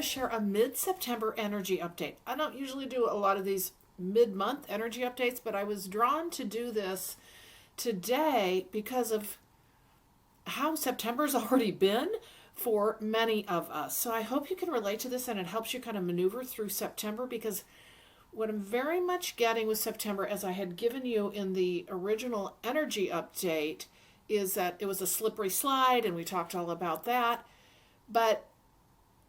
to share a mid-September energy update. I don't usually do a lot of these mid-month energy updates, but I was drawn to do this today because of how September's already been for many of us. So I hope you can relate to this and it helps you kind of maneuver through September, because what I'm very much getting with September, as I had given you in the original energy update, is that it was a slippery slide and we talked all about that. But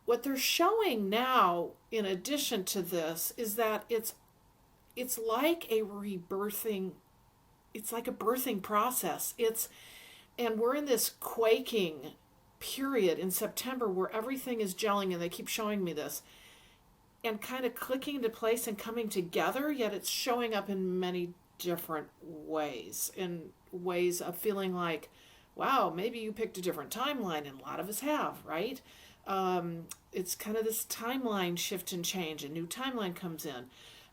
what they're showing now, in addition to this, is that it's like a rebirthing, it's like a birthing process. And we're in this quaking period in September where everything is gelling, and they keep showing me this, and kind of clicking into place and coming together, yet it's showing up in many different ways, in ways of feeling like, wow, maybe you picked a different timeline, and a lot of us have, right? It's kind of this timeline shift and change. A new timeline comes in.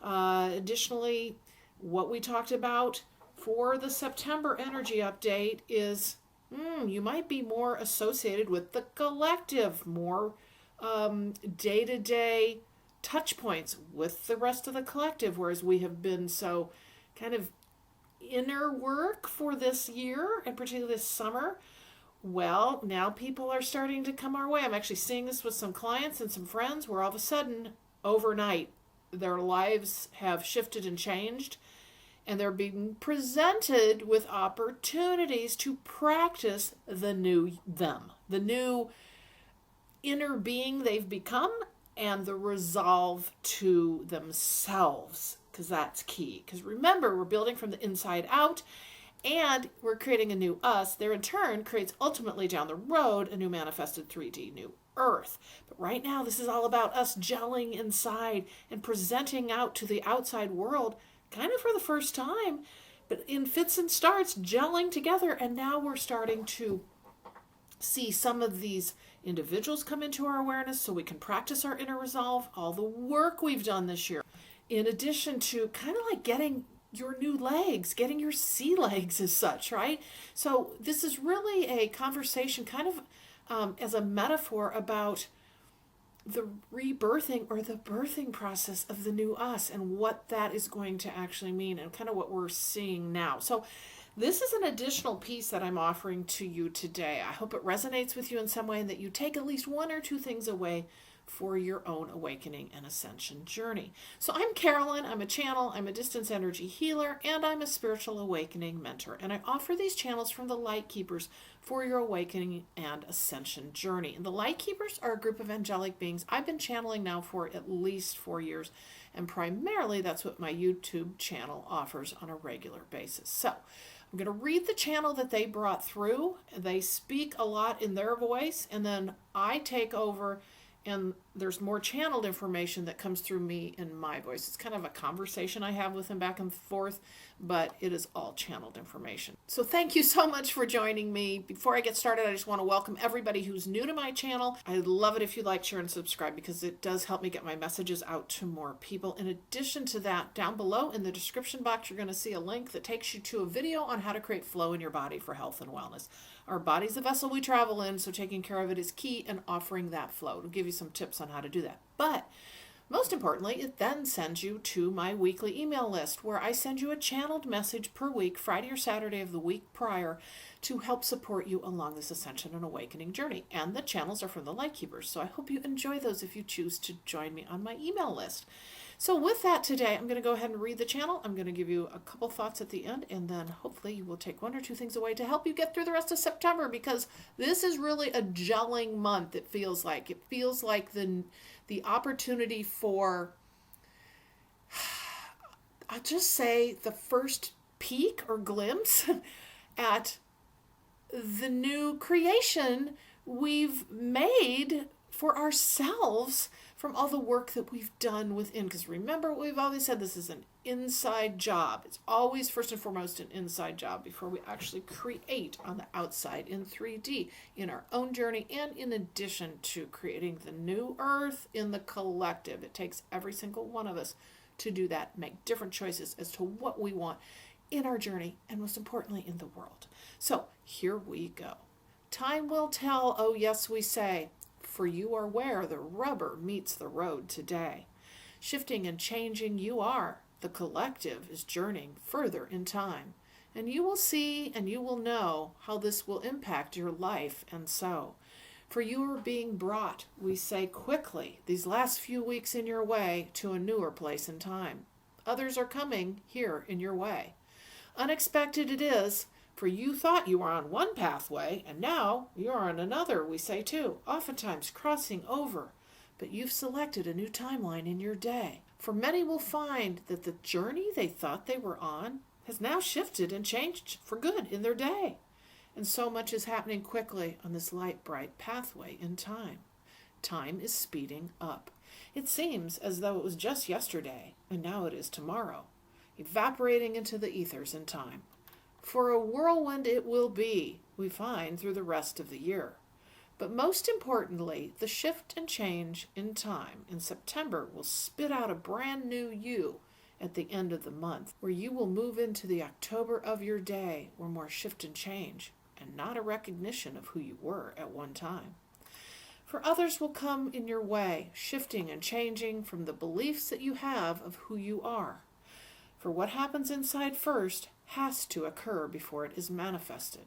Additionally, what we talked about for the September energy update is you might be more associated with the collective, more day-to-day touch points with the rest of the collective, whereas we have been so kind of inner work for this year, and particularly this summer. Well, now people are starting to come our way. I'm actually seeing this with some clients and some friends where all of a sudden, overnight, their lives have shifted and changed, and they're being presented with opportunities to practice the new them, the new inner being they've become, and the resolve to themselves, because that's key. Because remember, we're building from the inside out, and we're creating a new us. There in turn creates ultimately down the road a new manifested 3D new earth. But right now, this is all about us gelling inside and presenting out to the outside world kind of for the first time, but in fits and starts, gelling together. And now we're starting to see some of these individuals come into our awareness so we can practice our inner resolve, all the work we've done this year, in addition to kind of like getting your new legs, getting your sea legs as such, right? So this is really a conversation kind of as a metaphor about the rebirthing or the birthing process of the new us and what that is going to actually mean, and kind of what we're seeing now. So this is an additional piece that I'm offering to you today. I hope it resonates with you in some way and that you take at least one or two things away for your own awakening and ascension journey. So I'm Carolyn, I'm a channel, I'm a distance energy healer, and I'm a spiritual awakening mentor. And I offer these channels from the Light Keepers for your awakening and ascension journey. And the Light Keepers are a group of angelic beings I've been channeling now for at least 4 years. And primarily that's what my YouTube channel offers on a regular basis. So I'm going to read the channel that they brought through. They speak a lot in their voice, and then I take over, and there's more channeled information that comes through me in my voice. It's kind of a conversation I have with them back and forth, but it is all channeled information. So thank you so much for joining me. Before I get started, I just want to welcome everybody who's new to my channel. I'd love it if you like, share, and subscribe, because it does help me get my messages out to more people. In addition to that, down below in the description box, you're going to see a link that takes you to a video on how to create flow in your body for health and wellness. Our body's a vessel we travel in, so taking care of it is key, and offering that flow. It'll give you some tips on how to do that. But most importantly, it then sends you to my weekly email list, where I send you a channeled message per week, Friday or Saturday of the week prior, to help support you along this ascension and awakening journey. And the channels are from the Light Keepers, so I hope you enjoy those if you choose to join me on my email list. So with that today, I'm going to go ahead and read the channel. I'm going to give you a couple thoughts at the end, and then hopefully you will take one or two things away to help you get through the rest of September, because this is really a gelling month. It feels like the opportunity for, I'll just say, the first peek or glimpse at the new creation we've made for ourselves from all the work that we've done within. Because remember, we've always said this is an inside job. It's always first and foremost an inside job before we actually create on the outside in 3D in our own journey, and in addition to creating the new earth in the collective. It takes every single one of us to do that, make different choices as to what we want in our journey, and most importantly in the world. So here we go. Time will tell, oh yes we say. for you are where the rubber meets the road today. Shifting and changing you are. The collective is journeying further in time. And you will see and you will know how this will impact your life and so. For you are being brought, we say quickly, these last few weeks in your way to a newer place in time. Others are coming here in your way. Unexpected it is, for you thought you were on one pathway, and now you are on another, we say too, oftentimes crossing over. But you've selected a new timeline in your day. For many will find that the journey they thought they were on has now shifted and changed for good in their day. And so much is happening quickly on this light, bright pathway in time. Time is speeding up. It seems as though it was just yesterday, and now it is tomorrow, evaporating into the ethers in time. For a whirlwind it will be, we find, through the rest of the year. But most importantly, the shift and change in time in September will spit out a brand new you at the end of the month, where you will move into the October of your day, where more shift and change, and not a recognition of who you were at one time. For others will come in your way, shifting and changing from the beliefs that you have of who you are. For what happens inside first has to occur before it is manifested.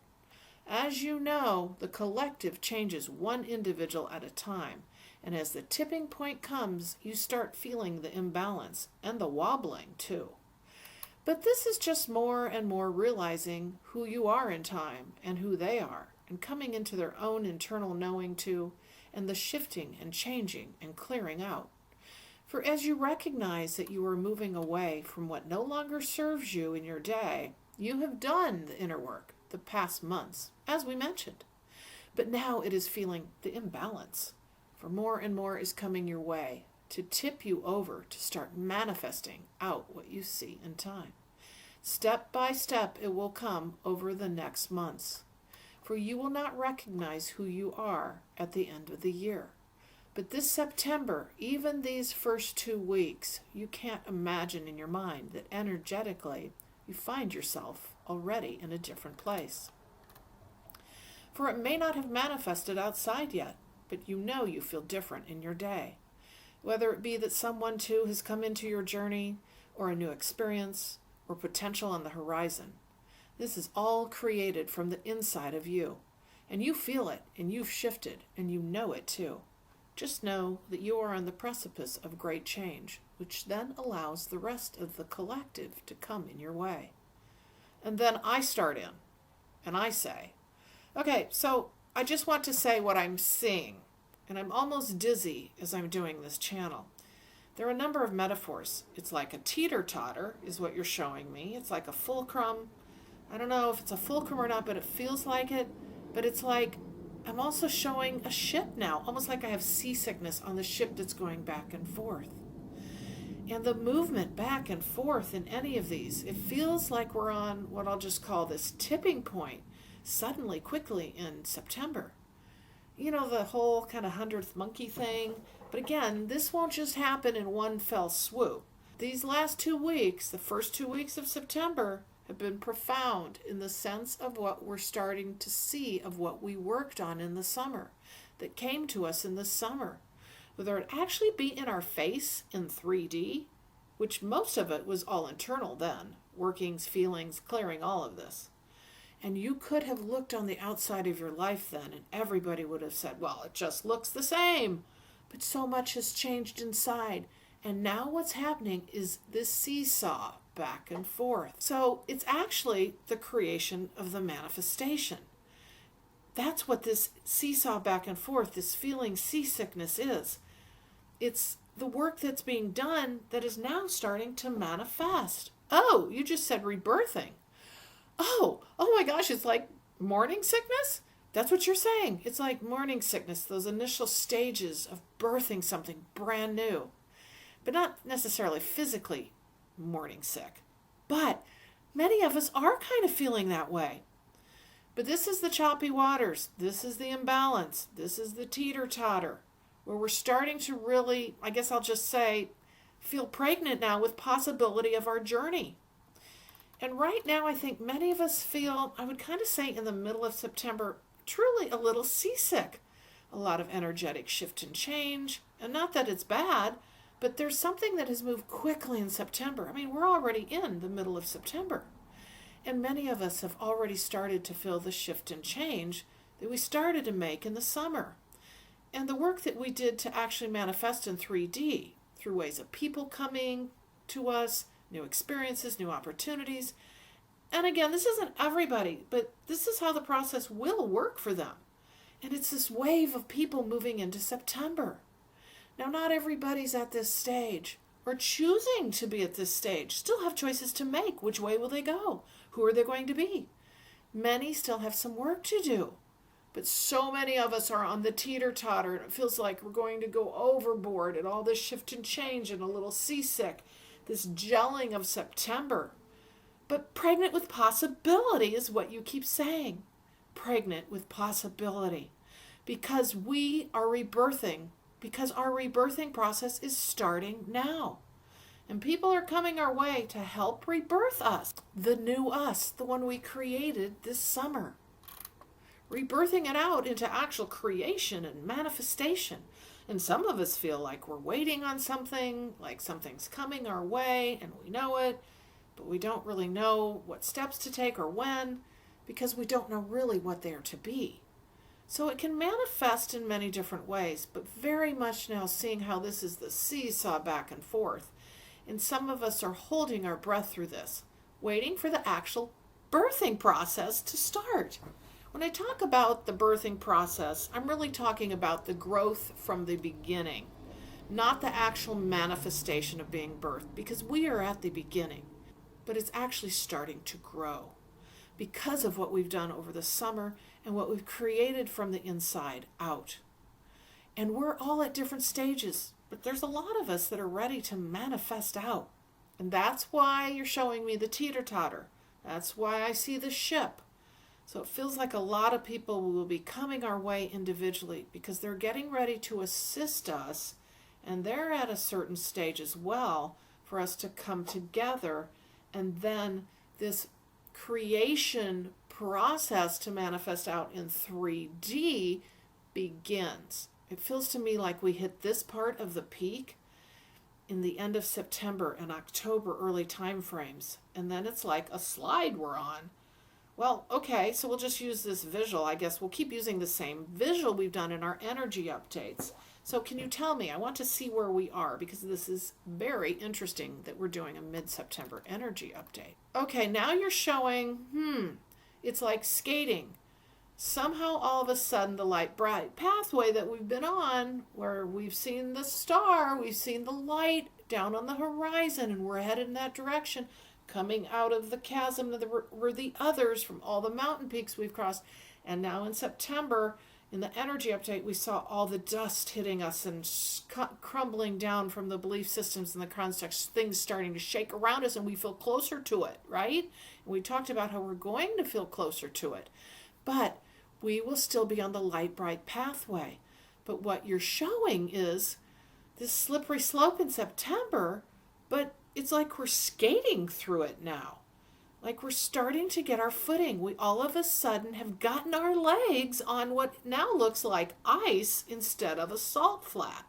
As you know, the collective changes one individual at a time, and as the tipping point comes, you start feeling the imbalance and the wobbling too. But this is just more and more realizing who you are in time and who they are, and coming into their own internal knowing too, and the shifting and changing and clearing out. For as you recognize that you are moving away from what no longer serves you in your day, you have done the inner work the past months, as we mentioned. But now it is feeling the imbalance, for more and more is coming your way to tip you over to start manifesting out what you see in time. Step by step it will come over the next months, for you will not recognize who you are at the end of the year. But this September, even these first 2 weeks, you can't imagine in your mind that energetically you find yourself already in a different place. For it may not have manifested outside yet, but you know you feel different in your day. Whether it be that someone too has come into your journey, or a new experience, or potential on the horizon. This is all created from the inside of you, and you feel it, and you've shifted, and you know it too. Just know that you are on the precipice of great change, which then allows the rest of the collective to come in your way. And then I start in, and I say, okay, so I just want to say what I'm seeing, and I'm almost dizzy as I'm doing this channel. There are a number of metaphors. It's like a teeter-totter is what you're showing me. It's like a fulcrum. I don't know if it's a fulcrum or not, but it feels like it. But it's like I'm also showing a ship now, almost like I have seasickness on the ship that's going back and forth. And the movement back and forth in any of these, it feels like we're on what I'll just call this tipping point, suddenly, quickly in September. You know, the whole kind of 100th monkey thing. But again, this won't just happen in one fell swoop. These last 2 weeks, the first 2 weeks of September, have been profound in the sense of what we're starting to see of what we worked on in the summer, that came to us in the summer. Whether it actually be in our face in 3D, which most of it was all internal then, workings, feelings, clearing all of this. And you could have looked on the outside of your life then, and everybody would have said, well, it just looks the same. But so much has changed inside. And now what's happening is this seesaw back and forth. So it's actually the creation of the manifestation. That's what this seesaw back and forth, this feeling seasickness is. It's the work that's being done that is now starting to manifest. Oh, you just said rebirthing. Oh my gosh, it's like morning sickness? That's what you're saying. It's like morning sickness, those initial stages of birthing something brand new. But not necessarily physically morning sick. But many of us are kind of feeling that way. But this is the choppy waters. This is the imbalance. This is the teeter-totter, where we're starting to really, I guess I'll just say, feel pregnant now with possibility of our journey. And right now, I think many of us feel, I would kind of say in the middle of September, truly a little seasick. a lot of energetic shift and change. And not that it's bad, but there's something that has moved quickly in September. I mean, we're already in the middle of September. And many of us have already started to feel the shift and change that we started to make in the summer. And the work that we did to actually manifest in 3D through ways of people coming to us, new experiences, new opportunities. And again, this isn't everybody, but this is how the process will work for them. And it's this wave of people moving into September. Now, not everybody's at this stage or choosing to be at this stage. Still have choices to make. Which way will they go? Who are they going to be? Many still have some work to do. But so many of us are on the teeter-totter, and it feels like we're going to go overboard and all this shift and change and a little seasick, this gelling of September. But pregnant with possibility is what you keep saying. Pregnant with possibility. Because we are rebirthing. Because our rebirthing process is starting now. And people are coming our way to help rebirth us. The new us, the one we created this summer. Rebirthing it out into actual creation and manifestation. And some of us feel like we're waiting on something, like something's coming our way and we know it, but we don't really know what steps to take or when, because we don't know really what they are to be. So it can manifest in many different ways, but very much now seeing how this is the seesaw back and forth. And some of us are holding our breath through this, waiting for the actual birthing process to start. When I talk about the birthing process, I'm really talking about the growth from the beginning, not the actual manifestation of being birthed, because we are at the beginning, but it's actually starting to grow because of what we've done over the summer and what we've created from the inside out. And we're all at different stages, but there's a lot of us that are ready to manifest out. And that's why you're showing me the teeter-totter. That's why I see the ship. So it feels like a lot of people will be coming our way individually because they're getting ready to assist us, and they're at a certain stage as well for us to come together, and then this creation process to manifest out in 3D begins. It feels to me like we hit this part of the peak in the end of September and October early time frames, and then it's like a slide we're on. Well, okay, so we'll just use this visual. I guess we'll keep using the same visual we've done in our energy updates. So can you tell me? I want to see where we are because this is very interesting that we're doing a mid-September energy update. Okay, now you're showing, it's like skating. Somehow all of a sudden the light bright pathway that we've been on, where we've seen the star, we've seen the light down on the horizon, and we're headed in that direction, coming out of the chasm that were the others from all the mountain peaks we've crossed. And now in September, in the energy update, we saw all the dust hitting us and crumbling down from the belief systems and the constructs, things starting to shake around us, and we feel closer to it, right? And we talked about how we're going to feel closer to it. But we will still be on the light, bright pathway. But what you're showing is this slippery slope in September, but it's like we're skating through it now. Like we're starting to get our footing. We all of a sudden have gotten our legs on what now looks like ice instead of a salt flat.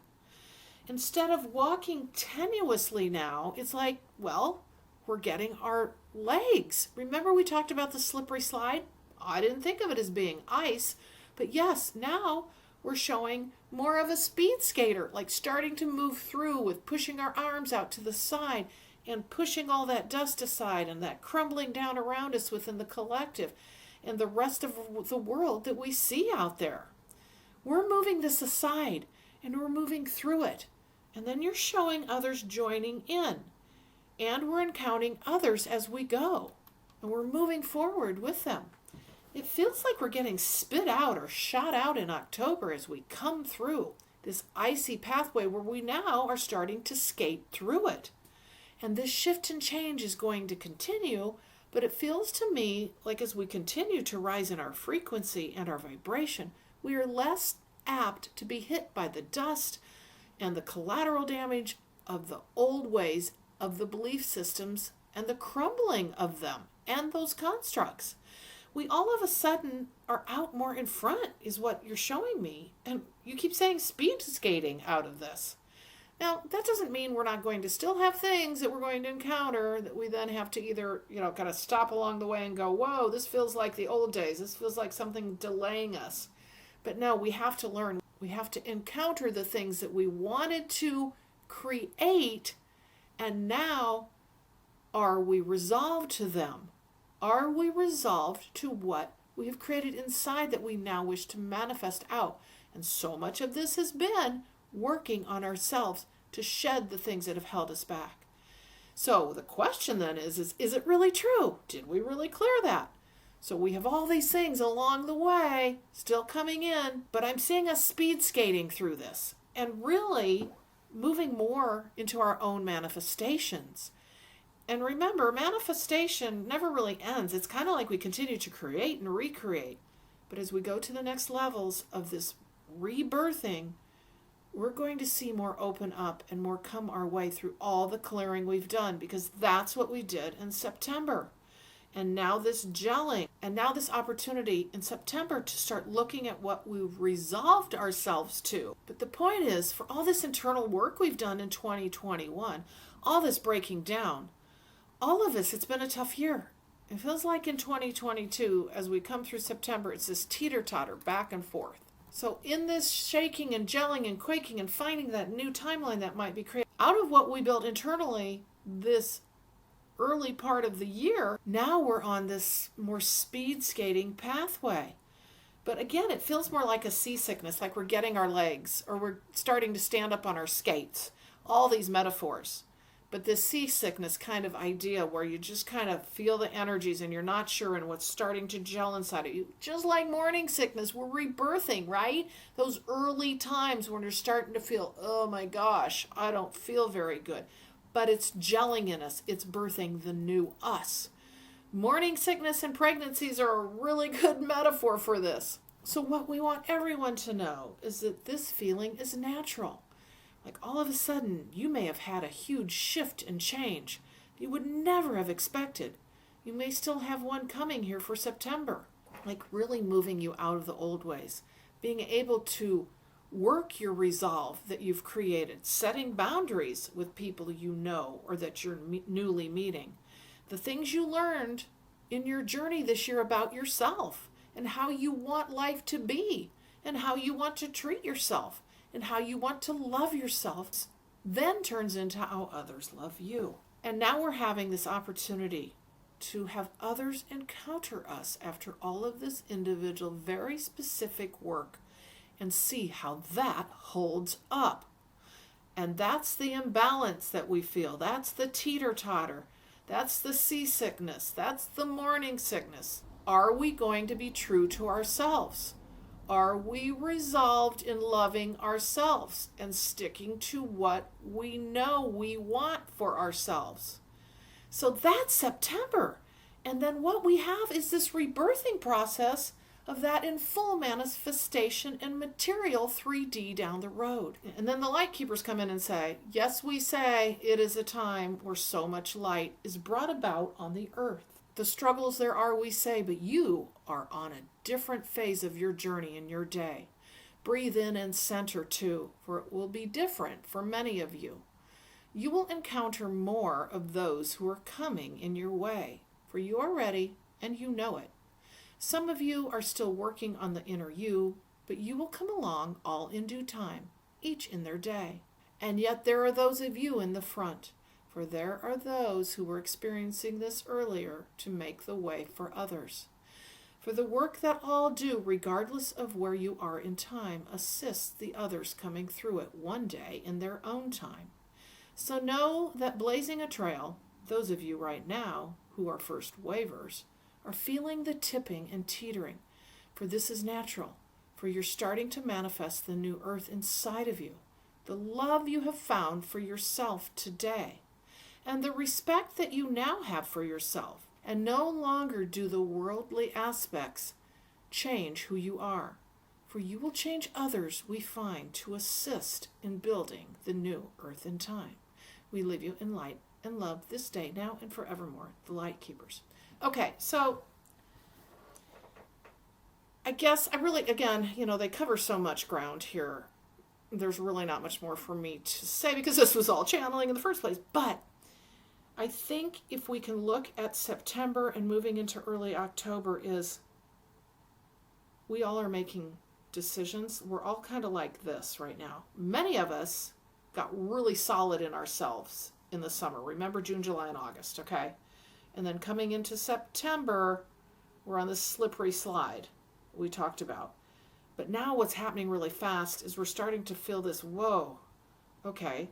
Instead of walking tenuously now, it's like, well, we're getting our legs. Remember we talked about the slippery slide? I didn't think of it as being ice, but yes, now we're showing more of a speed skater, like starting to move through with pushing our arms out to the side and pushing all that dust aside and that crumbling down around us within the collective and the rest of the world that we see out there. We're moving this aside and we're moving through it. And then you're showing others joining in. And we're encountering others as we go. And we're moving forward with them. It feels like we're getting spit out or shot out in October as we come through this icy pathway where we now are starting to skate through it. And this shift and change is going to continue, but it feels to me like as we continue to rise in our frequency and our vibration, we are less apt to be hit by the dust and the collateral damage of the old ways of the belief systems and the crumbling of them and those constructs. we all of a sudden are out more in front, is what you're showing me. And you keep saying speed skating out of this. Now, that doesn't mean we're not going to still have things that we're going to encounter that we then have to either, kind of stop along the way and go, whoa, this feels like the old days. This feels like something delaying us. But no, we have to learn. We have to encounter the things that we wanted to create, and now are we resolved to them? Are we resolved to what we have created inside that we now wish to manifest out? And so much of this has been working on ourselves to shed the things that have held us back. So the question then is it really true? Did we really clear that? So we have all these things along the way still coming in, but I'm seeing us speed skating through this and really moving more into our own manifestations. And remember, manifestation never really ends. It's kind of like we continue to create and recreate. But as we go to the next levels of this rebirthing, we're going to see more open up and more come our way through all the clearing we've done, because that's what we did in September. And now this gelling, and now this opportunity in September to start looking at what we've resolved ourselves to. But the point is, for all this internal work we've done in 2021, all this breaking down, all of us, it's been a tough year. It feels like in 2022, as we come through September, it's this teeter-totter back and forth. So in this shaking and gelling and quaking and finding that new timeline that might be created out of what we built internally this early part of the year, now we're on this more speed skating pathway. But again, it feels more like a seasickness, like we're getting our legs or we're starting to stand up on our skates. All these metaphors. But this seasickness kind of idea where you just kind of feel the energies and you're not sure and what's starting to gel inside of you. Just like morning sickness, we're rebirthing, right? Those early times when you're starting to feel, oh my gosh, I don't feel very good. But it's gelling in us. It's birthing the new us. Morning sickness and pregnancies are a really good metaphor for this. So what we want everyone to know is that this feeling is natural. Like all of a sudden, you may have had a huge shift and change you would never have expected. You may still have one coming here for September, like really moving you out of the old ways, being able to work your resolve that you've created, setting boundaries with people you know or that you're newly meeting. The things you learned in your journey this year about yourself and how you want life to be and how you want to treat yourself. And how you want to love yourself then turns into how others love you. And now we're having this opportunity to have others encounter us after all of this individual, very specific work and see how that holds up. And that's the imbalance that we feel. That's the teeter-totter. That's the seasickness. That's the morning sickness. Are we going to be true to ourselves? Are we resolved in loving ourselves and sticking to what we know we want for ourselves? So that's September. And then what we have is this rebirthing process of that in full manifestation in material 3D down the road. And then the light keepers come in and say, yes, we say it is a time where so much light is brought about on the earth. The struggles there are, we say, but you are on a different phase of your journey in your day. Breathe in and center too, for it will be different for many of you. You will encounter more of those who are coming in your way, for you are ready and you know it. Some of you are still working on the inner you, but you will come along all in due time, each in their day. And yet there are those of you in the front, for there are those who were experiencing this earlier to make the way for others. For the work that all do, regardless of where you are in time, assists the others coming through it one day in their own time. So know that blazing a trail, those of you right now who are first wavers, are feeling the tipping and teetering, for this is natural, for you're starting to manifest the new earth inside of you, the love you have found for yourself today, and the respect that you now have for yourself, and no longer do the worldly aspects change who you are, for you will change others we find to assist in building the new earth and time. We leave you in light and love this day, now and forevermore, the Light Keepers. Okay, so I guess I really, again, they cover so much ground here. There's really not much more for me to say because this was all channeling in the first place. But I think if we can look at September and moving into early October is we all are making decisions. We're all kind of like this right now. Many of us got really solid in ourselves in the summer. Remember June, July, and August, okay? And then coming into September, we're on this slippery slide we talked about. But now what's happening really fast is we're starting to feel this, whoa, okay,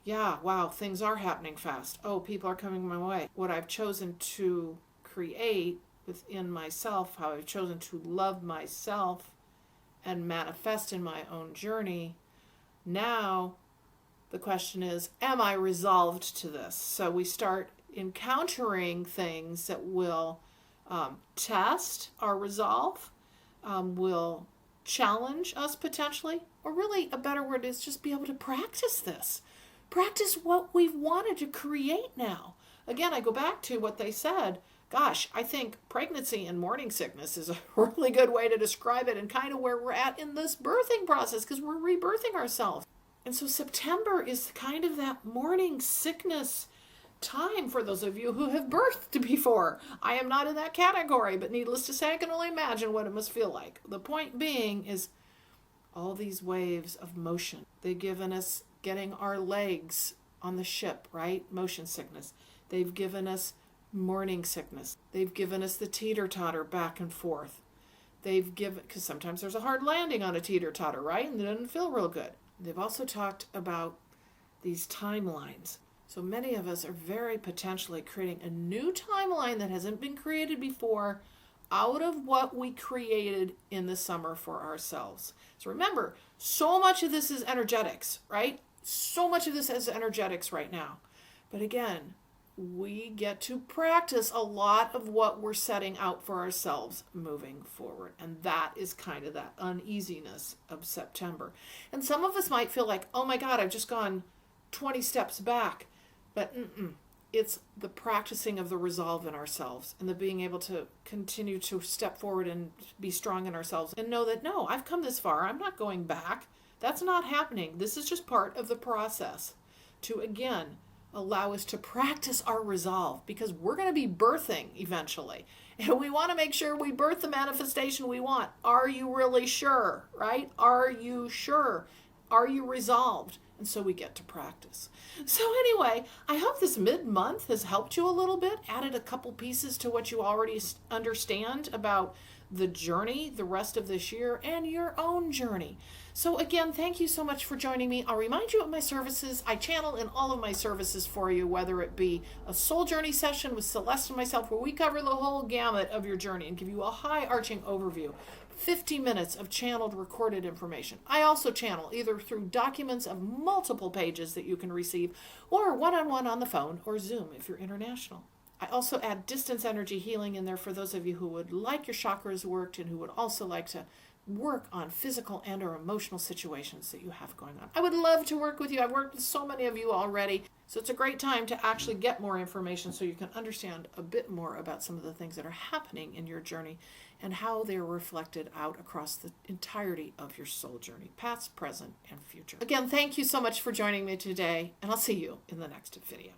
yeah, wow, things are happening fast. Oh, people are coming my way. What I've chosen to create within myself, how I've chosen to love myself and manifest in my own journey, now the question is, am I resolved to this? So we start encountering things that will test our resolve, will challenge us potentially, or really a better word is just be able to practice this. Practice what we've wanted to create now. Again, I go back to what they said. Gosh, I think pregnancy and morning sickness is a really good way to describe it and kind of where we're at in this birthing process because we're rebirthing ourselves. And so September is kind of that morning sickness time for those of you who have birthed before. I am not in that category, but needless to say, I can only imagine what it must feel like. The point being is all these waves of motion. They've given us getting our legs on the ship, right? Motion sickness. They've given us morning sickness. They've given us the teeter-totter back and forth. They've given, because sometimes there's a hard landing on a teeter-totter, right? And it doesn't feel real good. They've also talked about these timelines. So many of us are very potentially creating a new timeline that hasn't been created before out of what we created in the summer for ourselves. So remember, so much of this is energetics, right? So much of this is energetics right now. But again, we get to practice a lot of what we're setting out for ourselves moving forward. And that is kind of that uneasiness of September. And some of us might feel like, oh my God, I've just gone 20 steps back. But it's the practicing of the resolve in ourselves and the being able to continue to step forward and be strong in ourselves and know that, no, I've come this far. I'm not going back. That's not happening. This is just part of the process to, again, allow us to practice our resolve because we're going to be birthing eventually. And we want to make sure we birth the manifestation we want. Are you really sure, right? Are you sure? Are you resolved? And so we get to practice. So anyway, I hope this mid-month has helped you a little bit, added a couple pieces to what you already understand about the journey, the rest of this year, and your own journey. So again, thank you so much for joining me. I'll remind you of my services. I channel in all of my services for you, whether it be a soul journey session with Celeste and myself, where we cover the whole gamut of your journey and give you a high-arching overview. 50 minutes of channeled recorded information. I also channel either through documents of multiple pages that you can receive or one-on-one on the phone or Zoom if you're international. I also add distance energy healing in there for those of you who would like your chakras worked and who would also like to work on physical and or emotional situations that you have going on. I would love to work with you. I've worked with so many of you already. So it's a great time to actually get more information so you can understand a bit more about some of the things that are happening in your journey and how they're reflected out across the entirety of your soul journey, past, present, and future. Again, thank you so much for joining me today, and I'll see you in the next video.